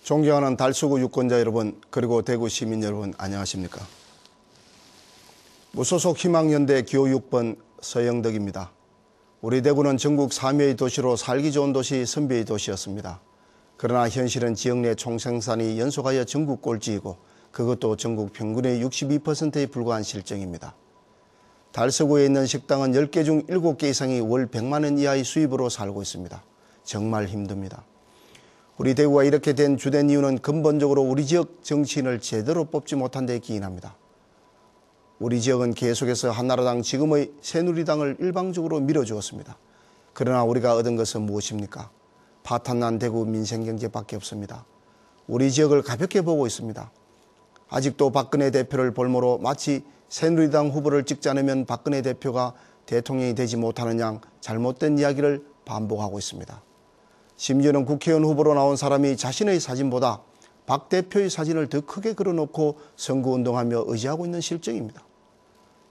존경하는 달서구 유권자 여러분, 그리고 대구 시민 여러분, 안녕하십니까? 무소속 희망연대 기호 6번 서영덕입니다. 우리 대구는 전국 3위의 도시로 살기 좋은 도시, 선비의 도시였습니다. 그러나 현실은 지역 내 총생산이 연속하여 전국 꼴찌이고 그것도 전국 평균의 62%에 불과한 실정입니다. 달서구에 있는 식당은 10개 중 7개 이상이 월 100만 원 이하의 수입으로 살고 있습니다. 정말 힘듭니다. 우리 대구가 이렇게 된 주된 이유는 근본적으로 우리 지역 정치인을 제대로 뽑지 못한 데 기인합니다. 우리 지역은 계속해서 한나라당, 지금의 새누리당을 일방적으로 밀어주었습니다. 그러나 우리가 얻은 것은 무엇입니까? 파탄난 대구 민생경제밖에 없습니다. 우리 지역을 가볍게 보고 있습니다. 아직도 박근혜 대표를 볼모로 마치 새누리당 후보를 찍지 않으면 박근혜 대표가 대통령이 되지 못하는 양 잘못된 이야기를 반복하고 있습니다. 심지어는 국회의원 후보로 나온 사람이 자신의 사진보다 박 대표의 사진을 더 크게 걸어놓고 선거운동하며 의지하고 있는 실정입니다.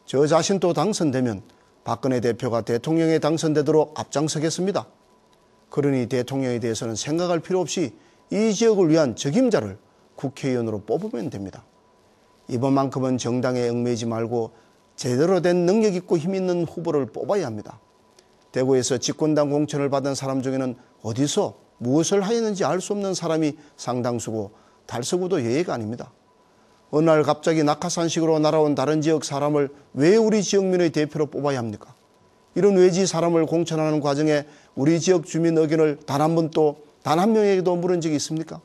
저 자신도 당선되면 박근혜 대표가 대통령에 당선되도록 앞장서겠습니다. 그러니 대통령에 대해서는 생각할 필요 없이 이 지역을 위한 적임자를 국회의원으로 뽑으면 됩니다. 이번만큼은 정당에 얽매이지 말고 제대로 된 능력 있고 힘 있는 후보를 뽑아야 합니다. 대구에서 집권당 공천을 받은 사람 중에는 어디서 무엇을 하였는지 알 수 없는 사람이 상당수고 달서구도 예외가 아닙니다. 어느 날 갑자기 낙하산식으로 날아온 다른 지역 사람을 왜 우리 지역민의 대표로 뽑아야 합니까? 이런 외지 사람을 공천하는 과정에 우리 지역 주민 의견을 단 한 번도, 단 한 명에게도 물은 적이 있습니까?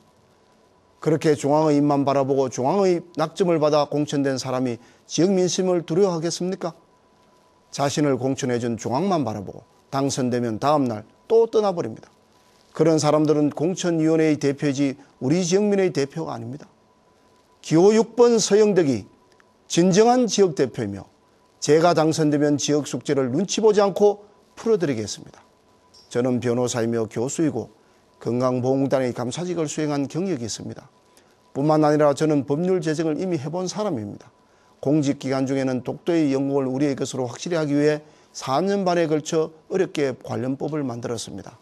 그렇게 중앙의 입만 바라보고 중앙의 낙점을 받아 공천된 사람이 지역 민심을 두려워하겠습니까? 자신을 공천해준 중앙만 바라보고 당선되면 다음날 또 떠나버립니다. 그런 사람들은 공천위원회의 대표이지 우리 지역민의 대표가 아닙니다. 기호 6번 서영덕이 진정한 지역 대표이며 제가 당선되면 지역 숙제를 눈치 보지 않고 풀어드리겠습니다. 저는 변호사이며 교수이고 건강보험공단의 감사직을 수행한 경력이 있습니다. 뿐만 아니라 저는 법률 제정을 이미 해본 사람입니다. 공직기간 중에는 독도의 영공을 우리의 것으로 확실히 하기 위해 4년 반에 걸쳐 어렵게 관련법을 만들었습니다.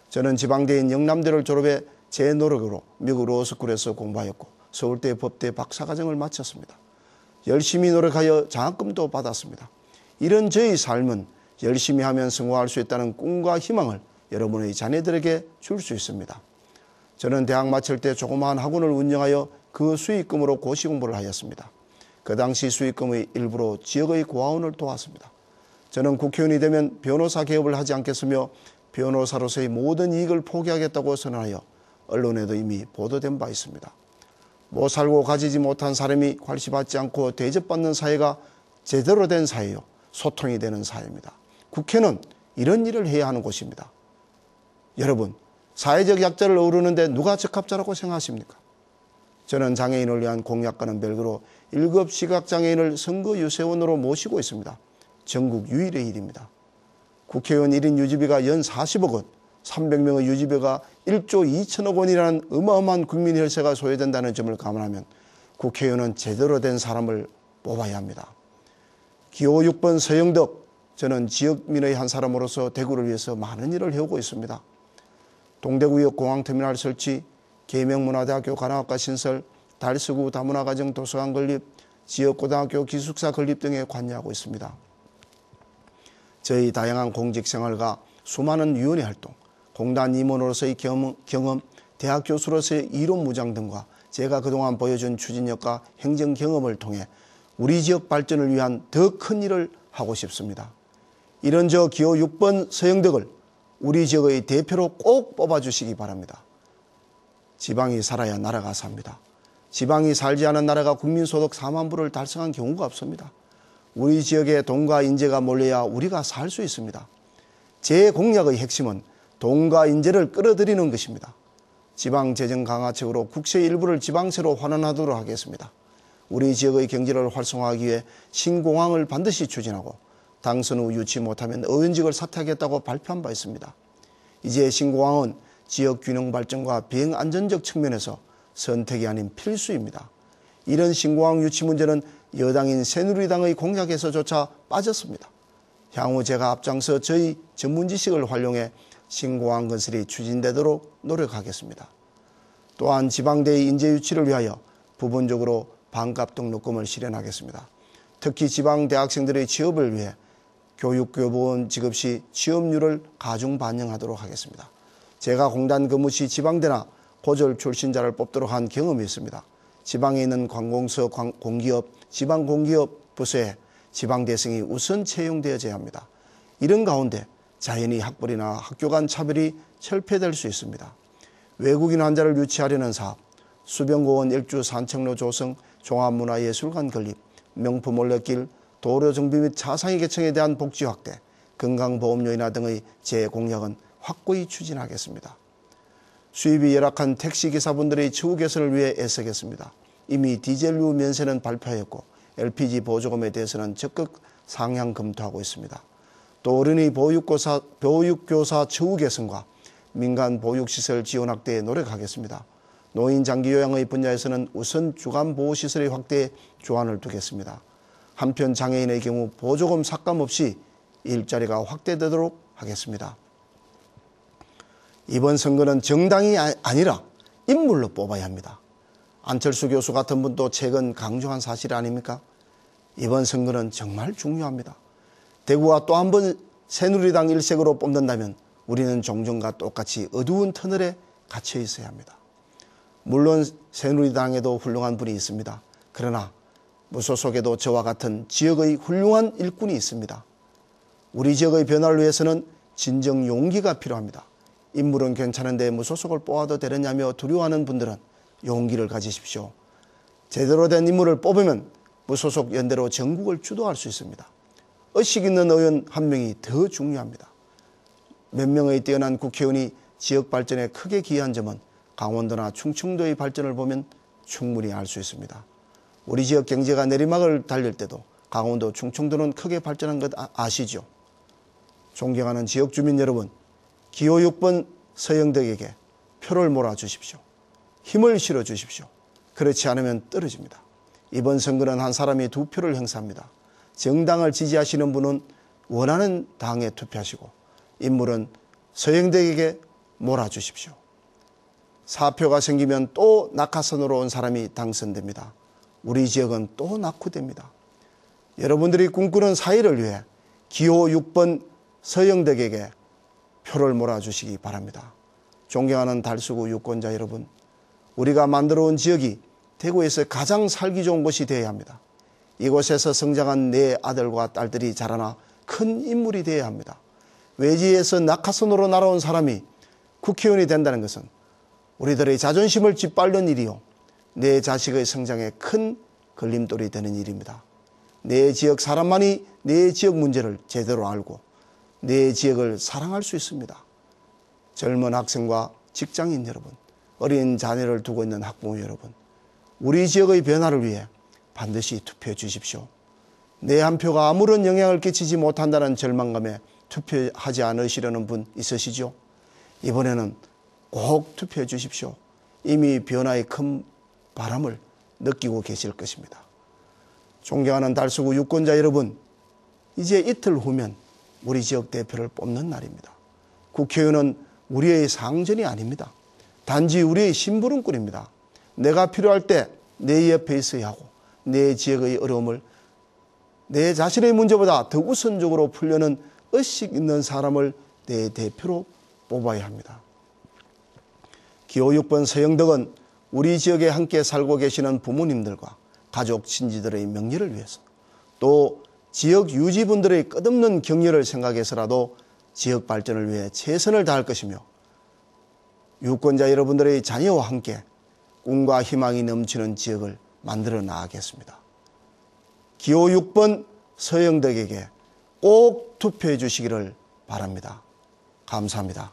저는 지방대인 영남대를 졸업해 제 노력으로 미국 로스쿨에서 공부하였고 서울대 법대 박사과정을 마쳤습니다. 열심히 노력하여 장학금도 받았습니다. 이런 저의 삶은 열심히 하면 성공할 수 있다는 꿈과 희망을 여러분의 자녀들에게 줄 수 있습니다. 저는 대학 마칠 때 조그마한 학원을 운영하여 그 수익금으로 고시 공부를 하였습니다. 그 당시 수익금의 일부로 지역의 고아원을 도왔습니다. 저는 국회의원이 되면 변호사 개업을 하지 않겠으며 변호사로서의 모든 이익을 포기하겠다고 선언하여 언론에도 이미 보도된 바 있습니다. 못 살고 가지지 못한 사람이 괄시받지 않고 대접받는 사회가 제대로 된 사회요, 소통이 되는 사회입니다. 국회는 이런 일을 해야 하는 곳입니다. 여러분, 사회적 약자를 어우르는데 누가 적합자라고 생각하십니까? 저는 장애인을 위한 공약과는 별개로 1급 시각장애인을 선거유세원으로 모시고 있습니다. 전국 유일의 일입니다. 국회의원 1인 유지비가 연 40억 원, 300명의 유지비가 1조 2천억 원이라는 어마어마한 국민 혈세가 소요된다는 점을 감안하면 국회의원은 제대로 된 사람을 뽑아야 합니다. 기호 6번 서영덕, 저는 지역민의 한 사람으로서 대구를 위해서 많은 일을 해오고 있습니다. 동대구역 공항터미널 설치, 계명문화대학교 간호학과 신설, 달서구 다문화가정 도서관 건립, 지역고등학교 기숙사 건립 등에 관여하고 있습니다. 저희 다양한 공직생활과 수많은 위원회 활동, 공단 임원으로서의 경험, 대학 교수로서의 이론 무장 등과 제가 그동안 보여준 추진력과 행정 경험을 통해 우리 지역 발전을 위한 더 큰 일을 하고 싶습니다. 이런 저 기호 6번 서영덕을 우리 지역의 대표로 꼭 뽑아주시기 바랍니다. 지방이 살아야 나라가 삽니다. 지방이 살지 않은 나라가 국민소득 4만 불을 달성한 경우가 없습니다. 우리 지역에 돈과 인재가 몰려야 우리가 살 수 있습니다. 제 공약의 핵심은 돈과 인재를 끌어들이는 것입니다. 지방재정 강화책으로 국세 일부를 지방세로 환원하도록 하겠습니다. 우리 지역의 경제를 활성화하기 위해 신공항을 반드시 추진하고 당선 후 유치 못하면 의원직을 사퇴하겠다고 발표한 바 있습니다. 이제 신공항은 지역 균형 발전과 비행 안전적 측면에서 선택이 아닌 필수입니다. 이런 신공항 유치 문제는 여당인 새누리당의 공약에서조차 빠졌습니다. 향후 제가 앞장서 저희 전문 지식을 활용해 신공항 건설이 추진되도록 노력하겠습니다. 또한 지방대의 인재 유치를 위하여 부분적으로 반값 등록금을 실현하겠습니다. 특히 지방대학생들의 취업을 위해 교육교부원 지급 시 취업률을 가중 반영하도록 하겠습니다. 제가 공단 근무 시 지방대나 고졸 출신자를 뽑도록 한 경험이 있습니다. 지방에 있는 관공서, 공기업, 지방공기업 부서에 지방대생이 우선 채용되어져야 합니다. 이런 가운데 자연히 학벌이나 학교 간 차별이 철폐될 수 있습니다. 외국인 환자를 유치하려는 사업, 수변공원 일주 산책로 조성, 종합문화예술관 건립, 명품 올레길, 도로 정비 및 차상위 계층에 대한 복지 확대, 건강보험료 인하 등의 재공약은 확고히 추진하겠습니다. 수입이 열악한 택시기사분들의 처우 개선을 위해 애쓰겠습니다. 이미 디젤유 면세는 발표하였고 LPG 보조금에 대해서는 적극 상향 검토하고 있습니다. 또 어린이 보육교사 처우 개선과 민간 보육시설 지원 확대에 노력하겠습니다. 노인 장기 요양의 분야에서는 우선 주간 보호시설의 확대에 주안을 두겠습니다. 한편 장애인의 경우 보조금 삭감 없이 일자리가 확대되도록 하겠습니다. 이번 선거는 정당이 아니라 인물로 뽑아야 합니다. 안철수 교수 같은 분도 최근 강조한 사실 아닙니까? 이번 선거는 정말 중요합니다. 대구가 또 한 번 새누리당 일색으로 뽑는다면 우리는 종전과 똑같이 어두운 터널에 갇혀 있어야 합니다. 물론 새누리당에도 훌륭한 분이 있습니다. 그러나 무소속에도 저와 같은 지역의 훌륭한 일꾼이 있습니다. 우리 지역의 변화를 위해서는 진정 용기가 필요합니다. 인물은 괜찮은데 무소속을 뽑아도 되느냐며 두려워하는 분들은 용기를 가지십시오. 제대로 된 인물을 뽑으면 무소속 연대로 전국을 주도할 수 있습니다. 의식 있는 의원 한 명이 더 중요합니다. 몇 명의 뛰어난 국회의원이 지역 발전에 크게 기여한 점은 강원도나 충청도의 발전을 보면 충분히 알 수 있습니다. 우리 지역 경제가 내리막을 달릴 때도 강원도, 충청도는 크게 발전한 것 아시죠? 존경하는 지역 주민 여러분, 기호 6번 서영덕에게 표를 몰아주십시오. 힘을 실어주십시오. 그렇지 않으면 떨어집니다. 이번 선거는 한 사람이 2표를 행사합니다. 정당을 지지하시는 분은 원하는 당에 투표하시고 인물은 서영덕에게 몰아주십시오. 4표가 생기면 또 낙하산으로 온 사람이 당선됩니다. 우리 지역은 또 낙후됩니다. 여러분들이 꿈꾸는 사회를 위해 기호 6번 서영덕에게 표를 몰아주시기 바랍니다. 존경하는 달수구 유권자 여러분, 우리가 만들어온 지역이 대구에서 가장 살기 좋은 곳이 되어야 합니다. 이곳에서 성장한 내 아들과 딸들이 자라나 큰 인물이 되어야 합니다. 외지에서 낙하산으로 날아온 사람이 국회의원이 된다는 것은 우리들의 자존심을 짓밟는 일이요, 내 자식의 성장에 큰 걸림돌이 되는 일입니다. 내 지역 사람만이 내 지역 문제를 제대로 알고 내 지역을 사랑할 수 있습니다. 젊은 학생과 직장인 여러분, 어린 자녀를 두고 있는 학부모 여러분, 우리 지역의 변화를 위해 반드시 투표해 주십시오. 내 한 표가 아무런 영향을 끼치지 못한다는 절망감에 투표하지 않으시려는 분 있으시죠? 이번에는 꼭 투표해 주십시오. 이미 변화의 큰 바람을 느끼고 계실 것입니다. 존경하는 달수구 유권자 여러분, 이제 이틀 후면 우리 지역 대표를 뽑는 날입니다. 국회의원은 우리의 상전이 아닙니다. 단지 우리의 심부름꾼입니다. 내가 필요할 때 내 옆에 있어야 하고 내 지역의 어려움을 내 자신의 문제보다 더 우선적으로 풀려는 의식 있는 사람을 내 대표로 뽑아야 합니다. 기호 6번 서영덕은 우리 지역에 함께 살고 계시는 부모님들과 가족, 친지들의 명예를 위해서, 또 지역 유지분들의 끝없는 격려를 생각해서라도 지역 발전을 위해 최선을 다할 것이며, 유권자 여러분들의 자녀와 함께 꿈과 희망이 넘치는 지역을 만들어 나가겠습니다. 기호 6번 서영덕에게 꼭 투표해 주시기를 바랍니다. 감사합니다.